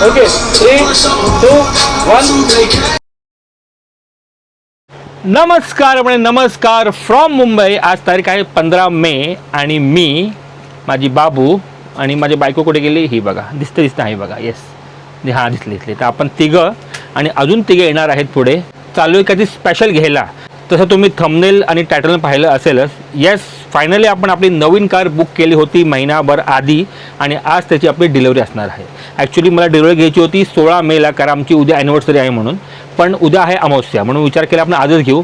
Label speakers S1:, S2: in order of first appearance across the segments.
S1: Okay 3, 2, 1. नमस्कार म्हणजे नमस्कार फ्रॉम मुंबई. आज तारीख आहे 15 मे आणि मी माझी बाबू आणि माझी बायको कुठे गेली ही बघा. दिसते आहे बघा. येस हां दिसली. तर आपण तिघं आणि अजून तिघं येणार आहेत पुढे. चालू आहे कधी स्पेशल घ्यायला. तसं तुम्ही थंबनेल आणि टायटल पाहिलं असेलच. येस फायनली आपण आपली नवीन कार बुक केली होती महिनाभर आधी आणि आज त्याची आपली डिलिव्हरी असणार आहे. ॲक्च्युली मला डिलिव्हरी घ्यायची होती 16 मेला कारण आमची उद्या ॲनिव्हर्सरी आहे म्हणून. पण उद्या आहे अमावस्या म्हणून विचार केला आपण आजच घेऊ.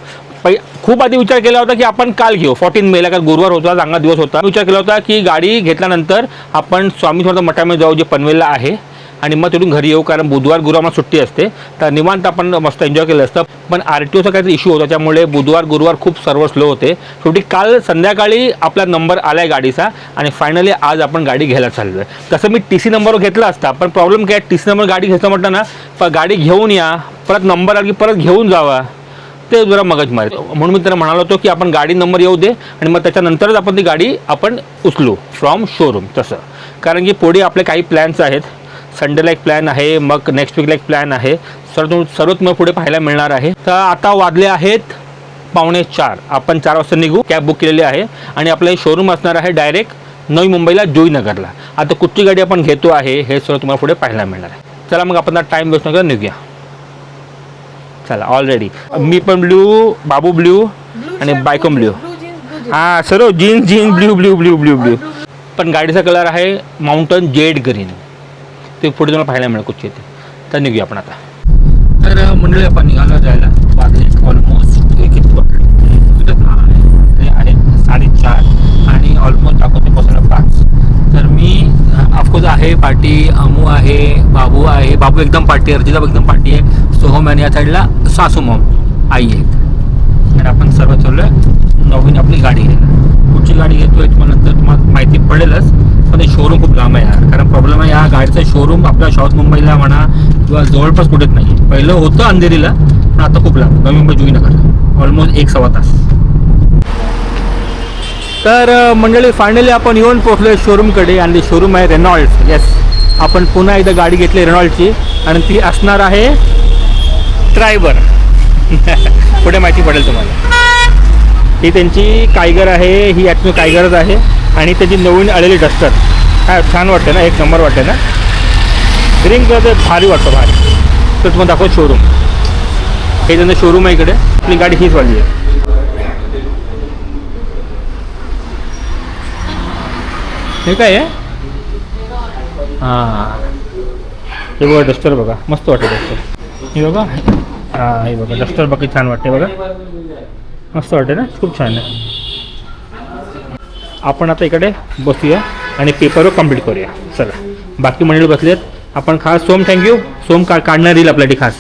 S1: खूप आधी विचार केला होता की आपण काल घेऊ 14 मेला कारण गुरुवार होता चांगला दिवस होता. विचार केला होता की गाडी घेतल्यानंतर आपण स्वामी समर्थ मठामध्ये जाऊ जे पनवेलला आहे आणि मग तिथून घरी येऊ कारण बुधवार गुरुवार सुट्टी असते तर निवांत आपण मस्त एन्जॉय केलं असतं. पण RTOचा काहीतरी इश्यू होता त्यामुळे बुधवार गुरुवार खूप सर्व स्लो होते. शेवटी काल संध्याकाळी आपला नंबर आला आहे गाडीचा आणि फायनली आज आपण गाडी घ्यायला चाललो आहे. तसं मी TC नंबरवर घेतला असता पण प्रॉब्लेम काय TC नंबर गाडी घ्यायचं म्हटलं ना पण गाडी घेऊन या परत नंबर आला की परत घेऊन जावा ते जरा मगज मारे. म्हणून मी त्यांना म्हणालो होतो की आपण गाडी नंबर येऊ दे आणि मग त्याच्यानंतरच आपण ती गाडी आपण उचलू फ्रॉम शोरूम तसं. कारण की पुढे आपले काही प्लॅन्स आहेत. संडेला एक प्लॅन आहे मग नेक्स्ट वीकला एक प्लॅन आहे. सर्व तुम्हाला पुढे पाहायला मिळणार आहे. तर आता वाजले आहेत 3:45. आपण 4 वाजता निघू. कॅब बुक केलेली आहे आणि आपलं शोरूम असणार आहे डायरेक्ट नवी मुंबईला जुईनगरला. आता कुठची गाडी आपण घेतो आहे हे सर्व तुम्हाला पुढे पाहायला मिळणार आहे. चला मग आपण टाईम वेस्ट न करता निघूया. चला ऑलरेडी मी पण ब्ल्यू बाबू ब्ल्यू आणि बायको ब्ल्यू. हां सर्व jeans blue blue blue blue blue. पण गाडीचा कलर आहे माउंटन जेड ग्रीन. ते पुढे तुम्हाला पाहायला मिळेल कुठची येते. तर निघूया आपण आता. तर मंडळी आपण निघालो जायला वाजले ऑलमोस्ट किती आहे 4:30 आणि ऑलमोस्ट दाखवते पोहोचायला 5. तर मी ऑफकोर्स आहे पार्टी. अमू आहे बाबू आहे. बाबू एकदम पार्टी अर्जिता एकदम पार्टी आहे. सोहम आणि या साईडला सासू मॉम आई आहेत आणि आपण सर्व चाललो आहे नवीन आपली गाडी घ्यायला. कुठची गाडी घेतो आहे तुम्हाला नंतर तुम्हाला माहिती पडेलच. पण ते शोरूम खूप लांब आहे यार कारण प्रॉब्लेम आहे या गाडीचं शोरूम आपल्या साऊथ मुंबईला म्हणा किंवा जवळपास कुठेच नाही. पहिलं होतं अंधेरीला पण आता खूप लांब नवी मुंबई जुईनगर ऑलमोस्ट 1-1.25 तास. तर मंडळी फायनली आपण येऊन पोहोचलो शोरूमकडे आणि ते शोरूम आहे रेनॉल्ड्स. येस आपण पुन्हा एकदा गाडी घेतली रेनॉल्डची आणि ती असणार आहे ड्रायव्हर. पुढे माहिती पडेल तुम्हाला. ही त्यांची कायगर आहे. ही ॲक्च्युली कायगरच आहे आणि त्याची नवीन आलेली डस्टर. हा छान वाटते ना एक नंबर वाटते ना. ग्रीन कलर भारी वाटतं भारी. तर तुम्हाला दाखव शोरूम. हे त्यांचं शोरूम आहे इकडे. आपली गाडी हीच वाली आहे. हे काय आहे हां हे बघा डस्टर बघा मस्त वाटतं डस्टर. हे बघा हां हे बघा डस्टर बघा छान वाटते बघा मस्त वाटते ना खूप छान आहे. आपण आता इकडे बसूया आणि पेपरवर कंप्लीट करूया. चला बाकी मंडळी बसलेत. आपण खास सोम थँक्यू. सोम काढणार येईल आपल्यासाठी खास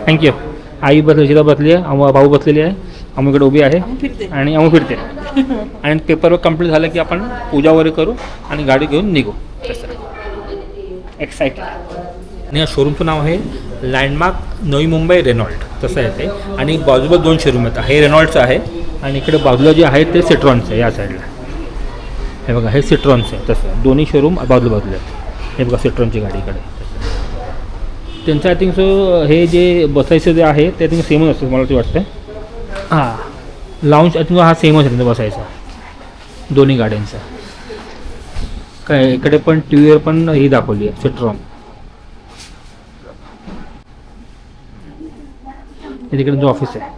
S1: थँक्यू. आई बसली बसली आहे. भाऊ बसलेली आहे. अमू इकडे उभी आहे आणि अमू फिरते आणि पेपरवर कंप्लीट झालं की आपण पूजा वगैरे करू आणि गाडी घेऊन निघू. तसं एक्साइटेड. आणि या शोरूमचं नाव आहे लँडमार्क नवी मुंबई रेनॉल्ड तसं आहे ते. आणि बाजूला 2 शोरूम आहेत. हे रेनॉल्डचं आहे आणि इकडे बाजूला जे आहे ते सिट्रॉनचं आहे या साईडला. हे बघा हे सिट्रॉनचं आहे तसं दोन्ही शोरूम बाजूला आहेत. हे बघा सिट्रॉनची गाडी इकडे. त्यांचं आय थिंक सो हे जे बसायचं जे आहे ते आय थिंक सेमच असतं मला ते वाटतं. हां लाऊंज आय थिंक हा सेमच आहे त्यांचा बसायचा दोन्ही गाड्यांचा. काय इकडे पण TVवर पण ही दाखवली आहे सिट्रॉन. हे तिकडे जो ऑफिस आहे.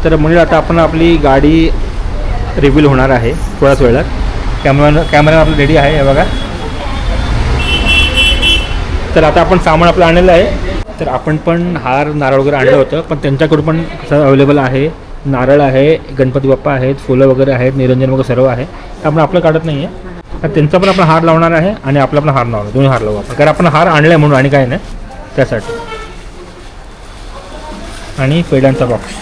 S1: तर म्हणजे आता आपण आपली गाडी रिव्हील होणार आहे थोड्याच वेळात. कॅमेरा आपलं रेडी आहे हे बघा. तर आता आपण सामान आपलं आणलेलं आहे. तर आपण पण हार नारळ वगैरे आणलं होतं पण त्यांच्याकडून पण कसं अवेलेबल आहे. नारळ आहे गणपती बाप्पा आहेत फुलं वगैरे आहेत निरंजन वगैरे सर्व आहे. आपण आपलं काढत नाही आहे. तर त्यांचा पण आपण हार लावणार आहे आणि आपला पण हार लावणार दोन्ही हार लावू आपण कारण आपण हार आणला आहे म्हणून आणि काय नाही त्यासाठी. आणि पेड्यांचा बॉक्स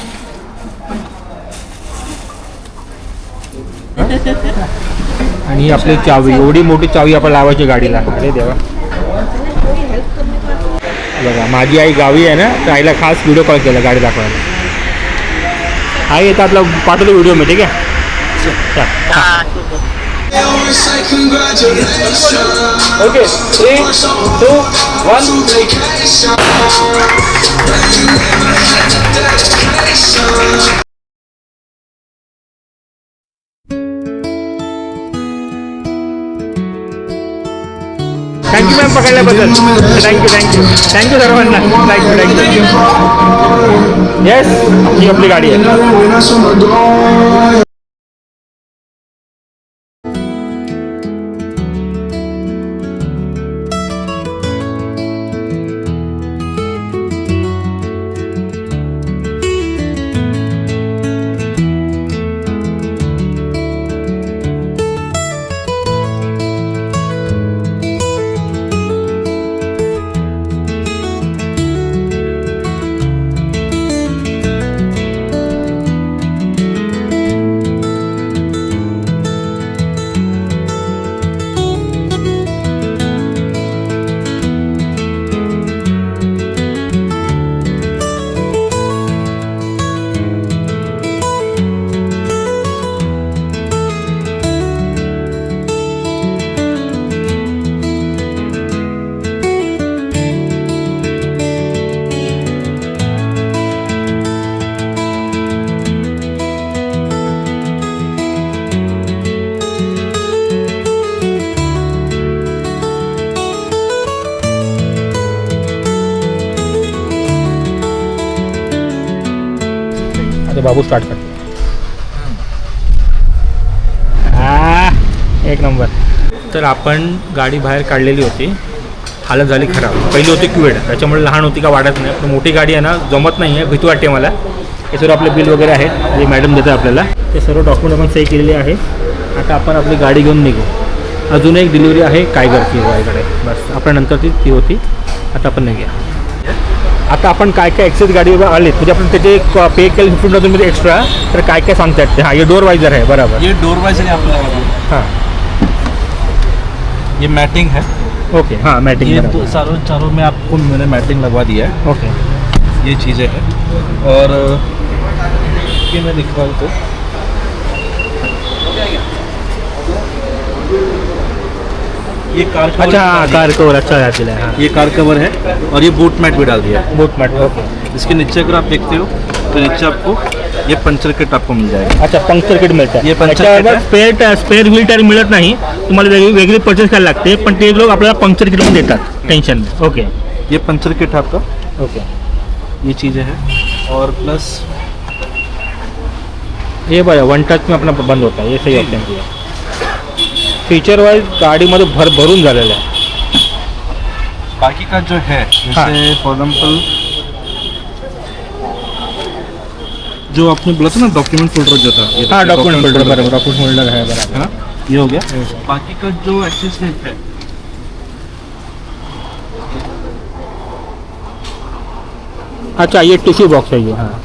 S1: आणि आपली चावी एवढी मोठी चावी आपण लावायची गाडीला. अरे देवा बघा माझी आई गावी आहे ना तर आईला खास व्हिडिओ कॉल केला गाडी दाखवायला. आई येतात आपला पाठवतो व्हिडिओ मी ठीक आहे. ओके 3, 2, 1. थँक्यू मॅम पकडल्याबद्दल. थँक्यू सर्वांना. थँक्यू. येस, ही आपली गाडी आहे. आता बाबू स्टार्ट करतो. एक नंबर. तर आपण गाडी बाहेर काढलेली होती, हालत झाली खराब. पहिली होती क्विड, त्याच्यामुळे लहान होती का वाढत नाही. पण मोठी गाडी आहे ना, जमत नाही आहे, भीती वाटते मला. हे सर्व आपले बिल वगैरे आहेत जे मॅडम देतात आपल्याला, ते सर्व डॉक्युमेंट आपण सही केलेले आहे. आता आपण आपली गाडी घेऊन निघू. अजून एक डिलिव्हरी आहे कायगरची वाईकडे, बस आपण नंतर ती होती. आता आपण निघूया. आता आपण काय काय एक्सेस गाडीवर आलेत, म्हणजे आपण त्याचे पे केले 15,000 एक्स्ट्रा. तर काय काय सांगतात ते? हां, ये डोर वाइजर है. बराबर,
S2: ये डोर वाइजर है आपका.
S1: हाँ,
S2: ये मैटिंग है.
S1: ओके. हाँ, मैटिंग.
S2: ये तो चारों में आपको मैंने मैटिंग लगवा दिया है.
S1: ओके.
S2: ये चीज़ें हैं. और ये मैं दिखा तो ये कार कवर.
S1: अच्छा, कार कवर अच्छा जाती है. हाँ,
S2: ये कार कवर है. और ये बूट मैट भी डाल दिया है.
S1: बूट मैट. ओके.
S2: इसके नीचे अगर आप देखते हो तो नीचे आपको ये पंचर किट आपको मिल जाएगा.
S1: अच्छा, पंक्चर किट मिळतं.
S2: हे पंक्चर किट आहे.
S1: स्पेअर व्हील टायर मिळत नाही तुम्हाला, वेगळी परचेस करायला लागते. पण ते लोक आपल्याला पंक्चर किट पण देतात. टेन्शन नाही. ओके.
S2: ये पंचर किट है आपका.
S1: ओके.
S2: ये चीज़ें हैं. और प्लस
S1: ये बघा, 1 टच में अपना बंद होता है. ये सही ऑप्शन दिया. फीचर वाइज गाडीमध्ये भरून झालेलं आहे.
S2: बाकी का जो है, जैसे फॉर एग्जाम्पल जो आपने बोला था ना डॉक्यूमेंट फोल्डर जो था, ये
S1: हाँ, डॉक्यूमेंट फोल्डर. बराबर, डॉक्यूमेंट फोल्डर है. बराबर.
S2: हाँ, ये हो गया. बाकी का जो एक्सेस है
S1: अच्छा, ये टिश्यू बॉक्स है ये. हाँ,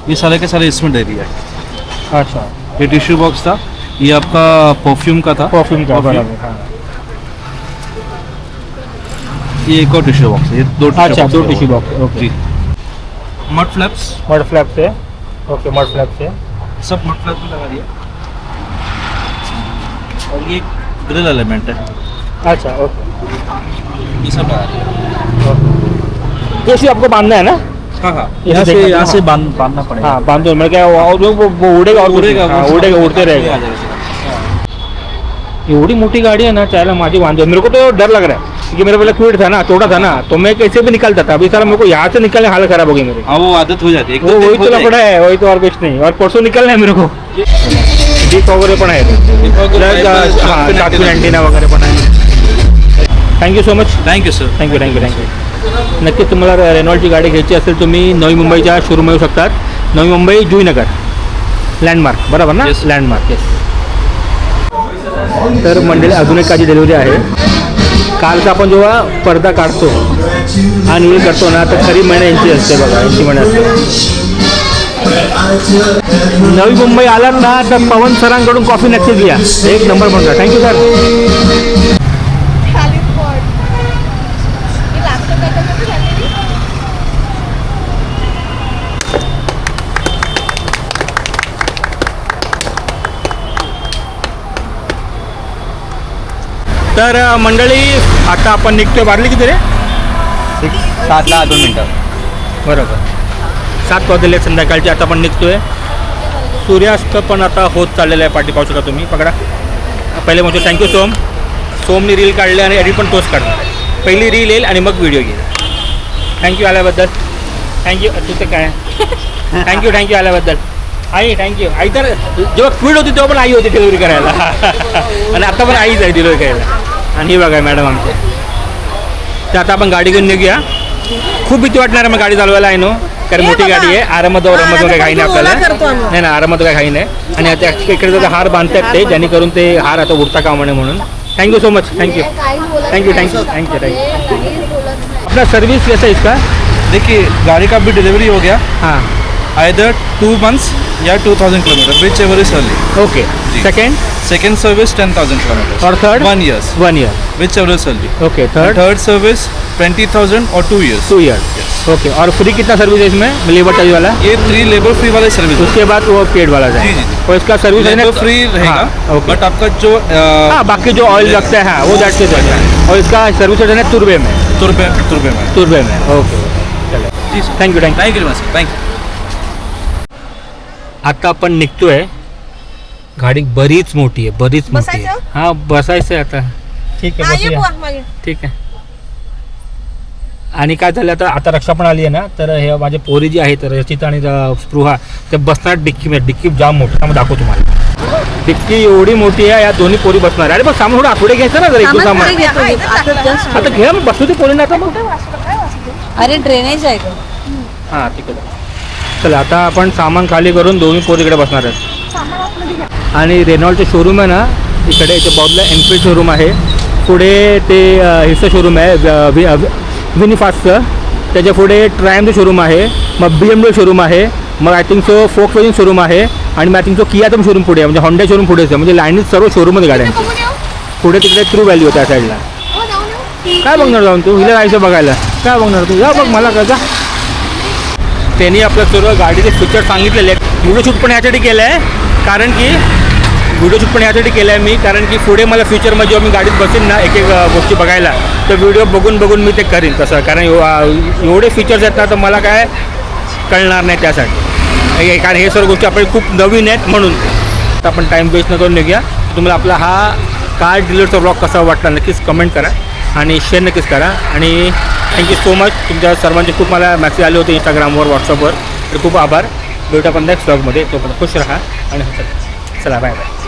S2: ये सारे के सारे इसमें दे दिया है.
S1: अच्छा.
S2: ये टिश्यू बॉक्स था, ये आपका परफ्यूम का था.
S1: परफ्यूम का. बराबर. हाँ.
S2: ये एक और टिश्यू बॉक्स है. ये दो टिश्यू
S1: अच्छा,
S2: बॉक्स
S1: 2
S2: है.
S1: Tissue box. ओके.
S2: जी. Mud flaps.
S1: मड फ्लैप से. ओके, मड फ्लैप से.
S2: सब मड फ्लैप में लगा दिया. और ये ग्रिल एलिमेंट है.
S1: अच्छा, ओके.
S2: ये सब लगा दिया.
S1: कैसे आपको बांधना है ना?
S2: हाँ हाँ,
S1: यहाँ से-
S2: यहाँ से बांधना पड़ेगा.
S1: हाँ, बांधो. मैं क्या वो उड़ेगा और
S2: उड़ेगा.
S1: हाँ, उड़ते रहेगा. एवढी मोटी गाड़ी है ना, चाहे माझी बांधो. मेरे को तो डर लग रहा है क्योंकि मेरा पहले क्विड था ना, छोटा था ना, तो मैं कैसे भी निकलता था. अभी सारा मेरे को यहाँ से निकलने हालत खराब हो गई मेरी.
S2: हाँ, वो आदत हो जाती है.
S1: वो वही तो लफड़ा है, वही तो और कुछ नहीं. और परसों निकलना है मेरे को. डीप वगैरे पण आहे. चाकू अँटिना वगैरे पण आहे. Thank you so much.
S2: Thank you sir.
S1: Thank you. नक्कीच तुम्हाला रेनॉल्टची गाडी घ्यायची असेल तुम्ही नवी मुंबईच्या शोरूम येऊ शकतात. नवी मुंबई जुईनगर लँडमार्क. बरोबर ना?
S2: Yes.
S1: लँडमार्क. येस. तर मंडळी, अजून एक माझी डिलिव्हरी आहे. कारचा आपण जेव्हा पडदा काढतो आणि हे करतो ना, तर खरी महिना यांची असते. बघा, यांची महिना असते. नवी मुंबई आलात ना, तर पवन सरांकडून कॉफी नक्कीच घ्या. एक नंबर म्हणता. Thank you sir. तर मंडळी आता आपण निघतोय. वाजले किती रे?
S3: 7ला 2 मिनटं.
S1: बरोबर 7 वाजले संध्याकाळचे. आता आपण निघतोय. सूर्यास्त पण आता होत चाललेला आहे. पाठी पाहू शकता तुम्ही. पकडा. पहिले म्हणतो थँक्यू सोमनी रील काढले आणि एडिट पण तोच काढला. पहिली रील येईल आणि मग व्हिडिओ घेईल. थँक्यू आल्याबद्दल. थँक्यू. तुझं काय थँक्यू आल्याबद्दल. आई थँक्यू. आई तर जेव्हा स्पीड होती तेव्हा पण आई होती डिलिव्हरी करायला आणि आता पण आईच आहे डिलिव्हरी करायला. आणि ही बघा मॅडम आमचे. तर आता आपण गाडी घेऊन निघूया. खूप भीती वाटणार आहे मग गाडी चालवायला आहे नो, कारण मोठी गाडी आहे. आरामात काही घाई नाही आपल्याला. नाही आरामात काही घाई नाही. आणि आता इकडे जर हार बांधतात ते, जेणेकरून ते हार आता उडता कामा नये म्हणून. Thank you so much. थँक्यू. अपना सर्विस कैसा है इसका?
S2: देखिए गाड़ी का भी डिलीवरी हो गया,
S1: हाँ
S2: आइदर 2 months या 2000 kilometre, whichever is early.
S1: Okay.
S2: जी. सेकेंड सर्विस 10,000 किलोमीटर
S1: और third
S2: 1 years,
S1: 1 year.
S2: Whichever is early.
S1: Okay. Third
S2: service 20,000 और 2 years.
S1: 2 years. ओके. और फ्री कितना सर्विस है इसमें लेबर चार्ज वाला?
S2: ये 3 लेबर फ्री वाले सर्विस.
S1: उसके बाद वो पेड वाला
S2: जी,
S1: जाएगा.
S2: जी.
S1: और इसका सर्विस है ना
S2: लेबर फ्री रहेगा,
S1: हाँ, ओके.
S2: बट आपका जो
S1: हाँ बाकी जो ऑयल लगता है हाँ, वो दैट से जाता है. और इसका सर्विस है ना तुरबे में.
S2: तुरबे में
S1: तुरबे में. ओके. चलो
S2: जी sir.
S1: Thank you.
S2: Thank you sir. Thank you.
S1: आता आपण निघतोय. गाडी बरीच मोठी आहे, बरीच मोठी आहे.
S4: बसायचं?
S1: हा बसायचं आहे आता. ठीक आहे बसूया. ठीक आहे. आणि काय झालं आता रक्षा पण आली आहे ना, तर हे माझे पोरी जी आहेत रचिता आणि स्पृहा ते बसणार डिक्की जाम मोठी. त्यामुळे दाखवतो तुम्हाला. डिक्की एवढी मोठी आहे, या दोन्ही पोरी बसणार. अरे बघ सामान थोडं आठवडे घ्यायचं ना जर एक सामान. आता घे मग बसू दे पोरींना आता मग.
S4: अरे ड्रेनेज आहे का?
S1: हां तिकडे. चला आता आपण सामान खाली करून दोन्ही पोरी इकडे बसणार आहेत. आणि रेनॉल्डचं शोरूम आहे ना इकडे, इथे बाजूला एनफिल्ड शोरूम आहे. पुढे ते हिचं शोरूम आहे विनिफास्टचं. त्याच्या पुढे ट्रायमचं शोरूम आहे. मग BMW शोरूम आहे. मग I think so Volkswagen showroom आहे. आणि मग आय थिंक सो कियाचं पण शोरूम पुढे आहे. म्हणजे होंडा शोरूम पुढेच आहे. म्हणजे लाईनीत सर्व शोरूमच गाड्यांची. पुढे तिकडे ट्रू व्हॅल्यू त्या साईडला. काय बघणार जाऊन तू? हिला जायचं बघायला. काय बघणार तू? या बघ मला कसा. त्यांनी आपलं सर्व गाडीचे फीचर सांगितलेले आहेत. व्हिडिओ शूट पण यासाठी केलं आहे कारण की पुढे मला फ्युचरमध्ये जेव्हा मी गाडीत बसेन ना एक गोष्टी बघायला, तर व्हिडिओ बघून मी ते करीन तसं. कारण एवढे फीचर्स आहेत ना, तर मला काय कळणार नाही त्यासाठी. कारण हे सर्व गोष्टी आपल्या खूप नवीन आहेत म्हणून. तर आपण टाईम वेस्ट न करून निघूया. तुम्हाला आपला हा कार डीलरचा ब्लॉग कसा वाटला नक्कीच कमेंट करा आणि शेअर नक्कीच करा. आणि थँक्यू सो मच. तुमच्या सर्वांचे खूप मला मेसेज आले होते इंस्टाग्रामवर, व्हॉट्सअपवर. तर खूप आभार. भेटू आपण नेक्स्ट ब्लॉगमध्ये. तोपर्यंत खुश राहा आणि चला बाय बाय.